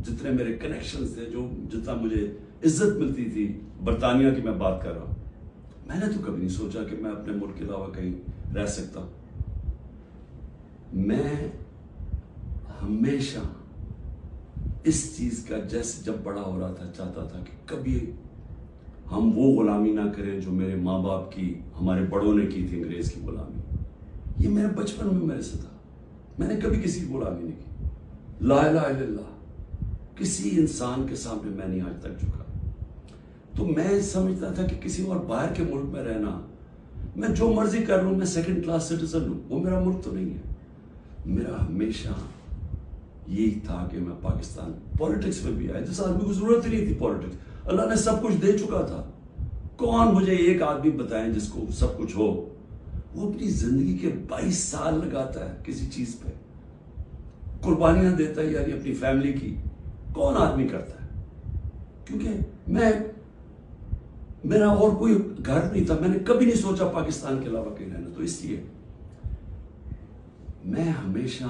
جتنے میرے کنیکشنز تھے, جو جتنا مجھے عزت ملتی تھی, برطانیہ کی میں بات کر رہا ہوں, میں نے تو کبھی نہیں سوچا کہ میں اپنے ملک کے علاوہ کہیں رہ سکتا ہوں. میں ہمیشہ اس چیز کا جیسے جب بڑا ہو رہا تھا چاہتا تھا کہ کبھی ہم وہ غلامی نہ کریں جو میرے ماں باپ کی, ہمارے بڑوں نے کی تھی, انگریز کی غلامی. یہ میرے بچپن میں میرے سے تھا, میں نے کبھی کسی کی غلامی نہیں کی. لا الہ الا اللہ, کسی انسان کے سامنے میں نہیں آج تک جھکا. تو میں سمجھتا تھا کہ کسی اور باہر کے ملک میں رہنا, میں جو مرضی کر لوں, میں سیکنڈ کلاس سٹیزن ہوں, وہ میرا ملک تو نہیں ہے. میرا ہمیشہ یہی تھا کہ میں پاکستان, پولیٹکس میں بھی آیا جس آدمی کو ضرورت ہی نہیں تھی پولیٹکس, اللہ نے سب کچھ دے چکا تھا. کون مجھے ایک آدمی بتائیں جس کو سب کچھ ہو, وہ اپنی زندگی کے 22 سال لگاتا ہے کسی چیز پہ, قربانیاں دیتا ہے, یعنی اپنی فیملی کی. کون آدمی کرتا ہے؟ کیونکہ میرا اور کوئی گھر نہیں تھا, میں نے کبھی نہیں سوچا پاکستان کے علاوہ کہیں رہنا. تو اس لیے میں ہمیشہ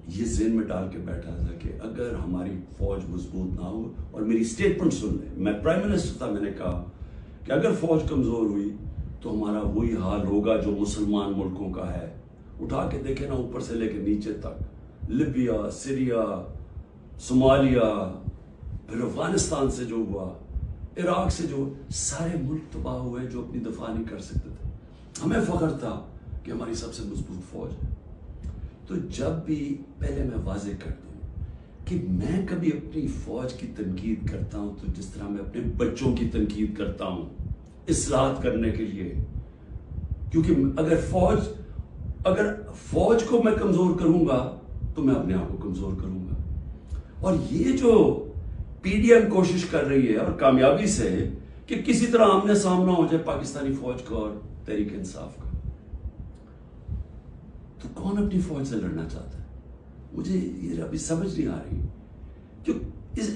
یہ ذہن میں ڈال کے بیٹھا تھا کہ اگر ہماری فوج مضبوط نہ ہو, اور میری اسٹیٹمنٹ سن لیں, میں پرائم منسٹر تھا, میں نے کہا کہ اگر فوج کمزور ہوئی تو ہمارا وہی حال ہوگا جو مسلمان ملکوں کا ہے. اٹھا کے دیکھیں نا, اوپر سے لے کے نیچے تک, لیبیا, سیریا, صومالیہ, پھر افغانستان سے جو ہوا, عراق سے جو, سارے ملک تباہ ہوئے جو اپنی دفاع نہیں کر سکتے تھے. ہمیں فخر تھا کہ ہماری سب سے مضبوط فوج ہے. تو جب بھی, پہلے میں واضح کر دوں کہ میں کبھی اپنی فوج کی تنقید کرتا ہوں تو جس طرح میں اپنے بچوں کی تنقید کرتا ہوں اصلاحات کرنے کے لیے. کیونکہ اگر فوج کو میں کمزور کروں گا تو میں اپنے آپ کو کمزور کروں گا. اور یہ جو پی ڈی ایم کوشش کر رہی ہے, اور کامیابی سے, کہ کسی طرح آمنے سامنا ہو جائے پاکستانی فوج کا اور تحریک انصاف کا, تو کون اپنی فوج سے لڑنا چاہتا ہے؟ مجھے یہ ابھی سمجھ نہیں آ رہی کہ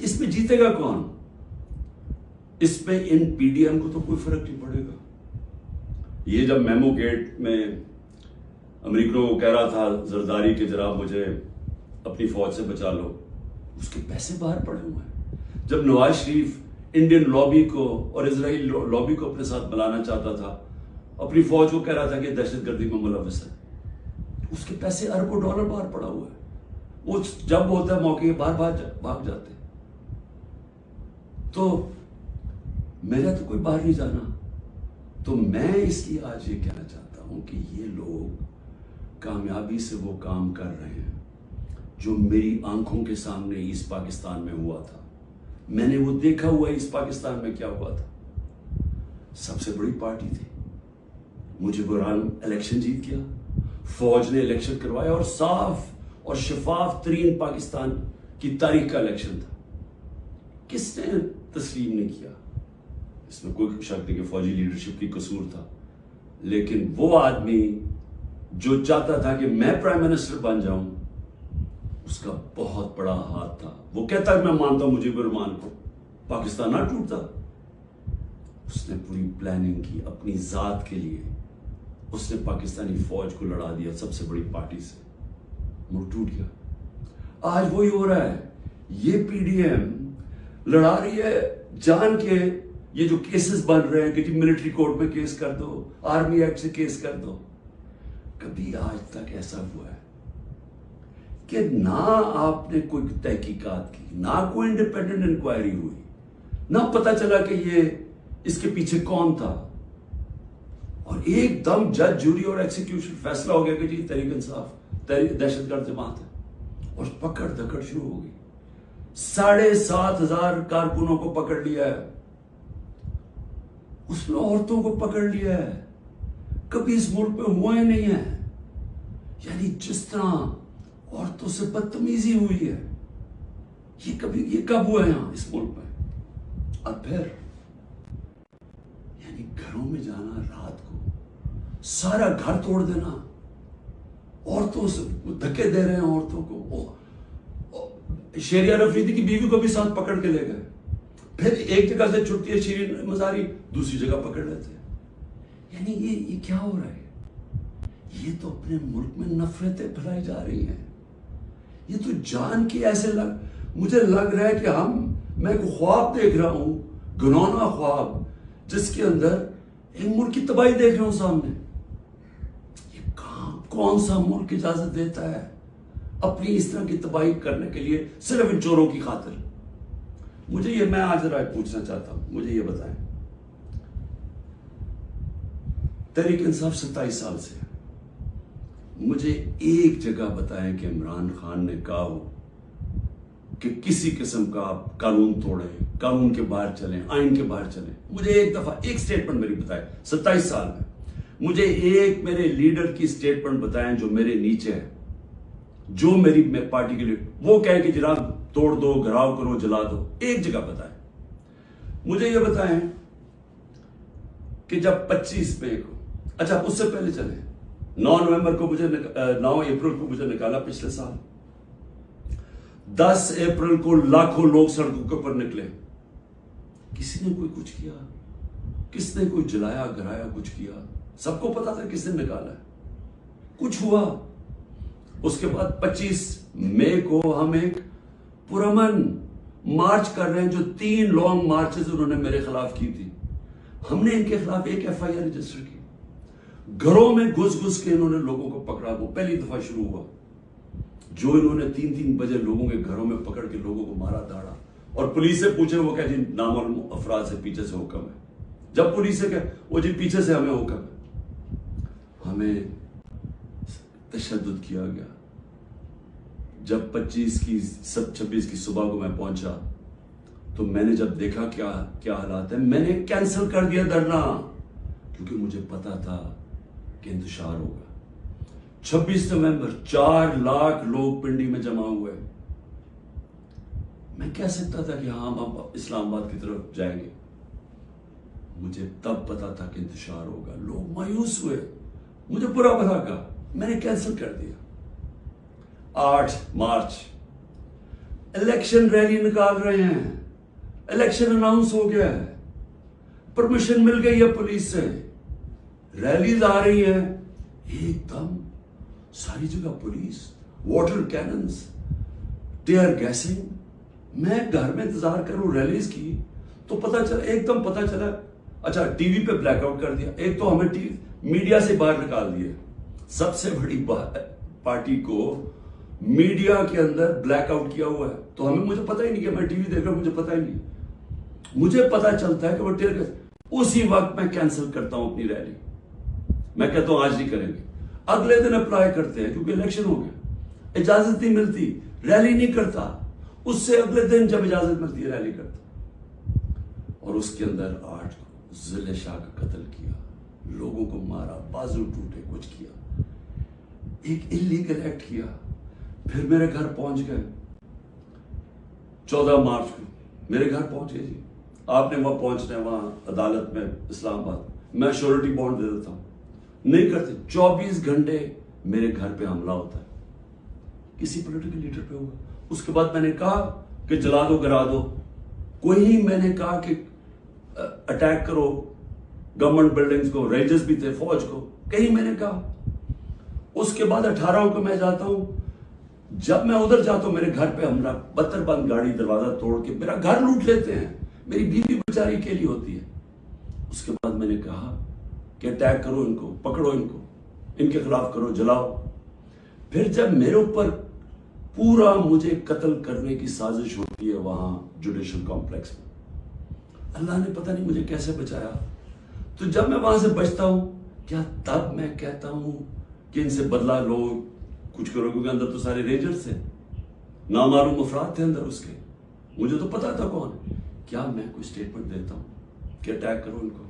اس میں جیتے گا کون؟ اس میں ان پی ڈی ایم کو تو کوئی فرق نہیں پڑے گا. یہ جب میمو گیٹ میں امریکہ کو کہہ رہا تھا زرداری کہ جناب مجھے اپنی فوج سے بچا لو, اس کے پیسے باہر پڑے ہوئے ہیں. جب نواز شریف انڈین لابی کو اور اسرائیل لابی کو اپنے ساتھ بلانا چاہتا تھا, اپنی فوج کو کہہ رہا تھا کہ دہشت گردی میں ملوث ہے, اس کے پیسے اربوں ڈالر باہر پڑا ہوا ہے. وہ جب ہوتا ہے موقع باہر بھاگ جاتے. تو میرا تو کوئی باہر نہیں جانا. تو میں اس لیے آج یہ کہنا چاہتا ہوں کہ یہ لوگ کامیابی سے وہ کام کر رہے ہیں جو میری آنکھوں کے سامنے ایسٹ پاکستان میں ہوا تھا. میں نے وہ دیکھا ہوا ایسٹ پاکستان میں کیا ہوا تھا. سب سے بڑی پارٹی تھی, مجھے بہرحال الیکشن جیت گیا, فوج نے الیکشن کروایا, اور صاف اور شفاف ترین پاکستان کی تاریخ کا الیکشن تھا. کس نے تسلیم نہیں کیا؟ اس میں کوئی شک نہیں کہ فوجی لیڈرشپ کی قصور تھا, لیکن وہ آدمی جو چاہتا تھا کہ میں پرائم منسٹر بن جاؤں, اس کا بہت بڑا ہاتھ تھا. وہ کہتا ہے میں مانتا ہوں مجھے برمان کو, پاکستان نہ ٹوٹتا. اس نے پوری پلاننگ کی اپنی ذات کے لیے, اس نے پاکستانی فوج کو لڑا دیا سب سے بڑی پارٹی سے, ملک ٹوٹ گیا. آج وہی ہو رہا ہے. یہ پی ڈی ایم لڑا رہی ہے جان کے, یہ جو کیسز بن رہے ہیں کہ جی ملٹری کورٹ میں کیس کر دو, آرمی ایکٹ سے کیس کر دو. کبھی آج تک ایسا ہوا ہے کہ نہ آپ نے کوئی تحقیقات کی, نہ کوئی انڈیپینڈنٹ انکوائری ہوئی, نہ پتا چلا کہ یہ اس کے پیچھے کون تھا, اور ایک دم جج, جوری اور ایکسیکیوشن فیصلہ ہو گیا کہ جی تحریک انصاف دہشت گرد جماعت ہے, اور پکڑ دھکڑ شروع ہو گئی. 7,500 کارکنوں کو پکڑ لیا ہے, اس میں عورتوں کو پکڑ لیا ہے. کبھی اس ملک میں ہوا ہی نہیں ہے. یعنی جس طرح عورتوں سے بدتمیزی ہوئی ہے, یہ کب ہوا ہے یہاں اس ملک میں؟ اور پھر یعنی گھروں میں جانا, رات کو سارا گھر توڑ دینا, عورتوں سے دھکے دے رہے ہیں عورتوں کو. شیریہ رفیدی کی بیوی کو بھی ساتھ پکڑ کے لے گئے. پھر ایک جگہ سے چھٹی ہے شیرین مزاری, دوسری جگہ پکڑ لیتے. یعنی یہ کیا ہو رہا ہے؟ یہ تو اپنے ملک میں نفرتیں پھیلائی جا رہی ہیں. یہ تو جان کی ایسے مجھے لگ رہا ہے کہ میں کوئی خواب دیکھ رہا ہوں، گھنونا خواب، جس کے اندر ایک ملک کی تباہی دیکھ رہا ہوں سامنے۔ یہ کون سا ملک اجازت دیتا ہے اپنی اس طرح کی تباہی کرنے کے لیے صرف ان چوروں کی خاطر؟ میں آج رائے پوچھنا چاہتا ہوں، مجھے یہ بتائیں، تحریک انصاف 27 سال سے ہے، مجھے ایک جگہ بتائیں کہ عمران خان نے کہا ہو کہ کسی قسم کا آپ قانون توڑیں، قانون کے باہر چلیں، آئین کے باہر چلیں۔ مجھے ایک دفعہ ایک سٹیٹمنٹ میری بتائیں 27 سال میں، مجھے ایک میرے لیڈر کی سٹیٹمنٹ بتائیں جو میرے نیچے ہے، جو میری پارٹی کے لیے وہ کہے کہ جناب توڑ دو، گھراؤ کرو، جلا دو۔ ایک جگہ بتائیں۔ مجھے یہ بتائیں کہ جب 25 مئی کو، اچھا اس سے پہلے چلیں، 9 اپریل کو مجھے نکالا پچھلے سال، 10 اپریل کو لاکھوں لوگ سڑکوں کے اوپر نکلے، کسی نے کوئی کچھ کیا؟ کس نے کوئی جلایا گھرایا کچھ کیا؟ سب کو پتا تھا کس نے نکالا ہے، کچھ ہوا؟ اس کے بعد 25 مئی کو ہم ایک پرامن مارچ کر رہے ہیں، جو 3 لانگ مارچز انہوں نے میرے خلاف کی تھی، ہم نے ان کے خلاف ایک FIR رجسٹر کی، گھروں میں گھس کے انہوں نے لوگوں کو پکڑا، وہ پہلی دفعہ شروع ہوا، جو انہوں نے 3 بجے لوگوں کے گھروں میں پکڑ کے لوگوں کو مارا داڑا، اور پولیس سے پوچھے وہ کہ جی نامعلوم افراد سے پیچھے سے حکم ہے، جب پولیس سے کہ وہ جی پیچھے سے ہمیں حکم ہے، ہمیں تشدد کیا گیا۔ جب 26 کی صبح کو میں پہنچا تو میں نے جب دیکھا کیا حالات ہیں، میں نے کینسل کر دیا دھرنا، کیونکہ مجھے پتا تھا کہ انتشار ہوگا۔ 26 نومبر 4 لاکھ لوگ پنڈی میں جمع ہوئے، میں کہہ سکتا تھا کہ ہاں ہم اب اسلام آباد کی طرف جائیں گے، مجھے تب پتا تھا کہ انتشار ہوگا، لوگ مایوس ہوئے، مجھے برا بھلا کہا، میں نے کینسل کر دیا۔ 8 مارچ الیکشن ریلی نکال رہے ہیں، الیکشن اناؤنس ہو گیا ہے، پرمیشن مل گئی ہے پولیس سے، ریلیز آ رہی ہیں، ایک دم ساری جگہ police, water cannons, tear gassing. میں گھر میں انتظار کروں ریلیز کی تو ایک دم پتا چلا، اچھا ٹی وی پہ بلیک آؤٹ کر دیا، ایک تو ہمیں میڈیا سے باہر نکال دیا، سب سے بڑی پارٹی کو میڈیا کے اندر بلیک آؤٹ کیا ہوا ہے، تو مجھے پتا ہی نہیں کہ میں ٹی وی دیکھ رہا ہوں، مجھے پتا ہی نہیں، مجھے پتا چلتا ہے کہ وہ ٹیئر گیس، اسی وقت میں کینسل کرتا ہوں اپنی ریلی، میں کہتا ہوں آج نہیں کریں گے، اگلے دن اپلائی کرتے ہیں کیونکہ الیکشن ہو گیا، اجازت نہیں ملتی، ریلی نہیں کرتا، اس سے اگلے دن جب اجازت ملتی ہے ریلی کرتا، اور اس کے اندر 8 کو ضلع شاہ کا قتل کیا، لوگوں کو مارا، بازو ٹوٹے، کچھ کیا، ایک انلیگل ایکٹ کیا، پھر میرے گھر پہنچ گئے 14 مارچ کو میرے گھر پہنچ گئے جی، آپ نے وہاں پہنچنا ہے، وہاں عدالت میں اسلام آباد، میں شیورٹی بانڈ دے دیتا ہوں، نہیں کرتے، 24 گھنٹے میرے گھر پہ حملہ ہوتا ہے، کسی پولیٹیکل لیڈر پہ ہوا، اس کے بعد میں نے کہا کہ جلا دو گرا دو، کوئی میں نے کہا کہ اٹیک کرو گورنمنٹ بلڈنگز کو، رینجرز بھی تھے، فوج کو، کہیں میں نے کہا۔ اس کے بعد 18 کو میں جاتا ہوں، جب میں ادھر جاتا ہوں میرے گھر پہ حملہ، 72 بند گاڑی دروازہ توڑ کے میرا گھر لوٹ لیتے ہیں، میری بیوی بیچاری اکیلی ہوتی ہے۔ اس کے بعد میں نے کہا کہ اٹیک کرو ان کو، پکڑو ان کو، ان کے خلاف کرو، جلاؤ۔ پھر جب میرے اوپر پورا مجھے قتل کرنے کی سازش ہوتی ہے وہاں جوڈیشل کمپلیکس میں، اللہ نے پتہ نہیں مجھے کیسے بچایا، تو جب میں وہاں سے بچتا ہوں، کیا تب میں کہتا ہوں کہ ان سے بدلہ لو، کچھ کرو، کیونکہ اندر تو سارے رینجرز تھے، نامعلوم افراد تھے اندر اس کے، مجھے تو پتا تھا کون ہے، کیا میں کوئی سٹیٹمنٹ دیتا ہوں کہ اٹیک کرو ان کو؟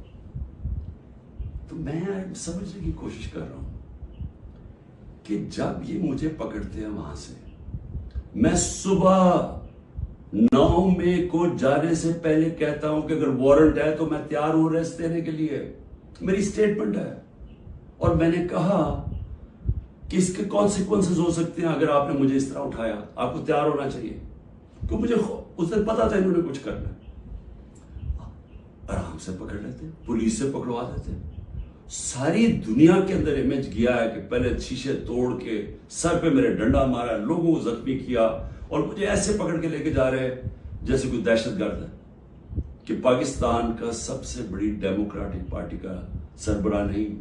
تو میں سمجھنے کی کوشش کر رہا ہوں کہ جب یہ مجھے پکڑتے ہیں وہاں سے، میں صبح 9 مئی کو جانے سے پہلے کہتا ہوں کہ اگر وارنٹ ہے تو میں تیار ہوں ریسٹ دینے کے لیے، میری سٹیٹمنٹ ہے، اور میں نے کہا کہ اس کے کانسیکوینسز ہو سکتے ہیں اگر آپ نے مجھے اس طرح اٹھایا، آپ کو تیار ہونا چاہیے، کیونکہ مجھے اس دن پتا تھا انہوں نے کچھ کرنا ہے، آرام سے پکڑ لیتے، پولیس سے پکڑوا دیتے۔ ساری دنیا کے اندر امیج گیا ہے کہ پہلے شیشے توڑ کے سر پہ میرے ڈنڈا مارا، لوگوں کو زخمی کیا، اور مجھے ایسے پکڑ کے لے کے جا رہے ہیں جیسے کوئی دہشت گرد ہے کہ پاکستان کا سب سے بڑی ڈیموکریٹک پارٹی کا سربراہ نہیں.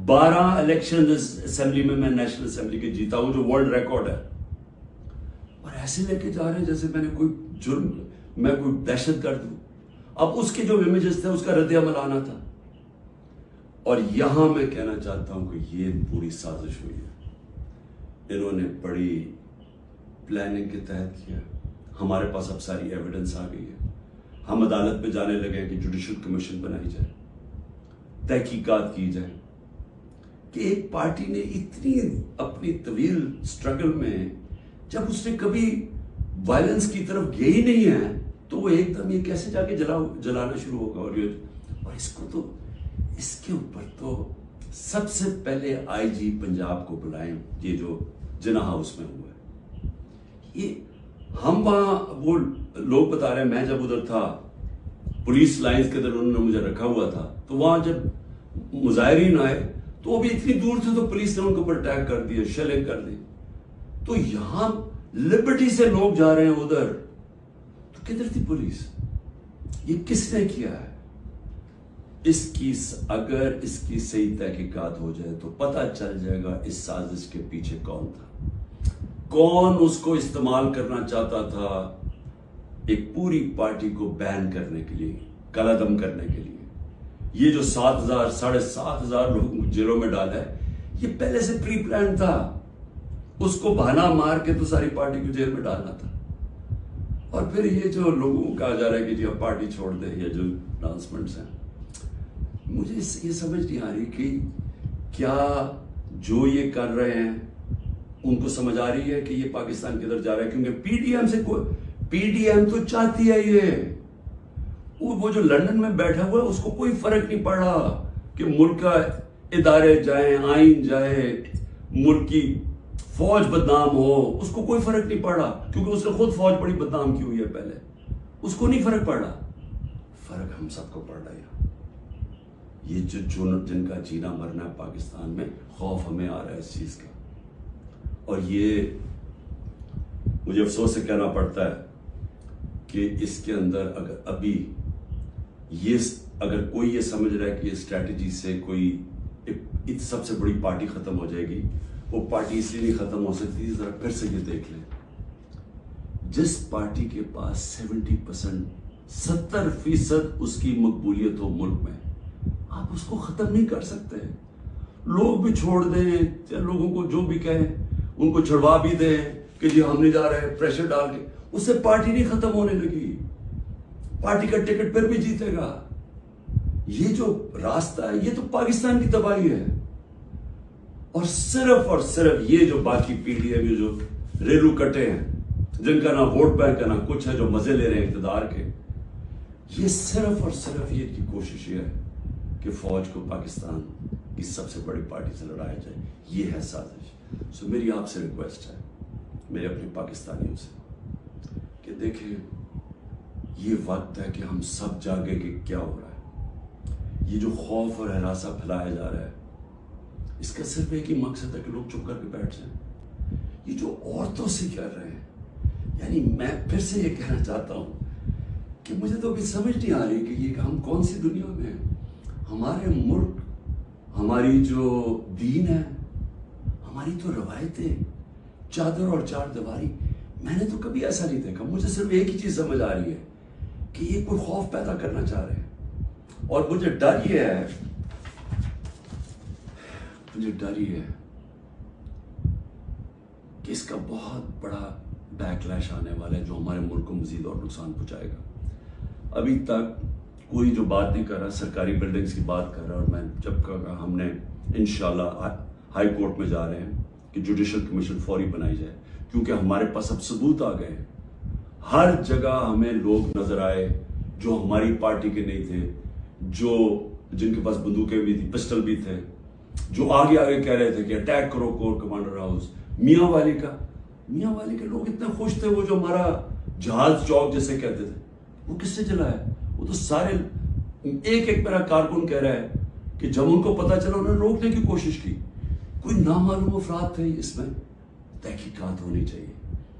12 الیکشن اسمبلی میں نیشنل اسمبلی کے جیتا ہوں جو ورلڈ ریکارڈ ہے, اور ایسے لے کے جا رہے ہیں جیسے میں نے کوئی جرم, میں کوئی دہشت گرد ہوں. اب اس کے جو امیجز تھے اس کا رد عمل آنا تھا. اور یہاں میں کہنا چاہتا ہوں کہ یہ پوری سازش ہوئی ہے, انہوں نے بڑی پلاننگ کے تحت کیا. ہمارے پاس اب ساری ایویڈنس آ گئی ہے, ہم عدالت پہ جانے لگے کہ جوڈیشل کمیشن بنائی جائے, تحقیقات کی جائے کہ ایک پارٹی نے اتنی اپنی طویل سٹرگل میں جب اس نے کبھی وائلنس کی طرف گئی ہی نہیں ہے تو وہ ایک دم یہ کیسے جا کے جلانا شروع ہوگا. اور اس کو تو اس کے اوپر تو سب سے پہلے آئی جی پنجاب کو بلائیں, یہ جو جناح ہاؤس میں ہوا ہے. یہ ہم وہاں وہ لوگ بتا رہے ہیں, میں جب ادھر تھا پولیس لائنز کے اندر انہوں نے مجھے رکھا ہوا تھا, تو وہاں جب مظاہرین آئے تو وہ بھی اتنی دور تھے تو پولیس نے ان کے اوپر اٹیک کر دیا, شیلنگ کر دی. تو یہاں لبرٹی سے لوگ جا رہے ہیں ادھر, تو کدھر تھی پولیس؟ یہ کس نے کیا ہے؟ اگر اس کی صحیح تحقیقات ہو جائے تو پتہ چل جائے گا اس سازش کے پیچھے کون تھا, کون اس کو استعمال کرنا چاہتا تھا ایک پوری پارٹی کو بین کرنے کے لیے, قلعدم کرنے کے لیے. یہ جو 7,000 7,500 لوگ جیلوں میں ڈالا ہے, یہ پہلے سے پری پلان تھا. اس کو بہانا مار کے تو ساری پارٹی کو جیل میں ڈالنا تھا. اور پھر یہ جو لوگوں کو کہا جا رہا ہے کہ جی اب پارٹی چھوڑ دیں, یہ جو اناؤنسمنٹس ہیں, مجھے یہ سمجھ نہیں آ رہی کہ کیا جو یہ کر رہے ہیں ان کو سمجھ آ رہی ہے کہ یہ پاکستان کدھر جا رہا ہے. کیونکہ پی ڈی ایم تو چاہتی ہے یہ, وہ جو لندن میں بیٹھا ہوا ہے اس کو کوئی فرق نہیں پڑ رہا کہ ملک کا ادارے جائیں, آئین جائے, ملک کی فوج بدنام ہو, اس کو کوئی فرق نہیں پڑ رہا. کیونکہ اس نے خود فوج بڑی بدنام کی ہوئی ہے پہلے, اس کو نہیں فرق پڑ رہا. فرق ہم سب کو پڑ رہا ہے. یہ جن کا جینا مرنا ہے پاکستان میں, خوف ہمیں آ رہا ہے اس چیز کا. اور یہ مجھے افسوس سے کہنا پڑتا ہے کہ اس کے اندر اگر کوئی یہ سمجھ رہا ہے کہ یہ اسٹریٹجی سے کوئی سب سے بڑی پارٹی ختم ہو جائے گی, وہ پارٹی اس لیے نہیں ختم ہو سکتی. ذرا پھر سے یہ دیکھ لیں, جس پارٹی کے پاس 70% اس کی مقبولیت ہو ملک میں, آپ اس کو ختم نہیں کر سکتے. لوگ بھی چھوڑ دیں, لوگوں کو جو بھی کہیں ان کو چھڑوا بھی دیں کہ جی ہم نہیں جا رہے, پریشر ڈال کے, اس سے پارٹی نہیں ختم ہونے لگی. پارٹی کا ٹکٹ پھر بھی جیتے گا. یہ جو راستہ ہے یہ تو پاکستان کی تباہی ہے. اور صرف یہ جو باقی پی ڈی ایم جو ریلو کٹے ہیں, جن کا نہ ووٹ بینک ہے نہ کچھ ہے, جو مزے لے رہے ہیں اقتدار کے, یہ صرف یہ کی کوشش یہ ہے کہ فوج کو پاکستان کی سب سے بڑی پارٹی سے لڑایا جائے. یہ ہے سازش. سو میری آپ سے ریکویسٹ ہے, میرے اپنے پاکستانیوں سے, کہ دیکھیں یہ وقت ہے کہ ہم سب جاگے کہ کیا ہو رہا ہے. یہ جو خوف اور ہراساں پھیلایا جا رہا ہے, اس کا صرف ایک ہی مقصد ہے کہ لوگ چپ کر کے بیٹھ جائیں. یہ جو عورتوں سے کر رہے ہیں, یعنی میں پھر سے یہ کہنا چاہتا ہوں کہ مجھے تو ابھی سمجھ نہیں آ رہی کہ یہ ہم کون سی دنیا میں ہیں. ہمارے ملک, ہماری جو دین ہے, ہماری تو روایتیں, چادر اور چار دیواری, میں نے تو کبھی ایسا نہیں دیکھا. مجھے صرف ایک ہی چیز سمجھ آ رہی ہے کہ یہ کوئی خوف پیدا کرنا چاہ رہے ہیں. اور مجھے ڈر یہ ہے کہ اس کا بہت بڑا بیک لیش آنے والا ہے جو ہمارے ملک کو مزید اور نقصان پہنچائے گا. ابھی تک کوئی جو بات نہیں کر رہا, سرکاری بلڈنگز کی بات کر رہا, اور میں جب کہا ہم نے انشاءاللہ ہائی کورٹ میں جا رہے ہیں کہ جوڈیشل کمیشن فوری بنائی جائے, کیونکہ ہمارے پاس اب ثبوت آ گئے ہیں. ہر جگہ ہمیں لوگ نظر آئے جو ہماری پارٹی کے نہیں تھے, جن کے پاس بندوقیں بھی تھی, پسٹل بھی تھے, جو آگے کہہ رہے تھے کہ اٹیک کرو کور کمانڈر ہاؤس. میاں والی کے لوگ اتنے خوش تھے, وہ جو ہمارا جہاز چوک جیسے کہتے تھے, وہ کس سے چلا ہے؟ وہ تو سارے ایک میرا کارکن کہہ رہا ہے کہ جب ان کو پتا چلا انہوں نے روکنے کی کوشش کی. کوئی نامعلوم افراد تھے. اس میں تحقیقات ہونی چاہیے.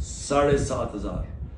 7,500,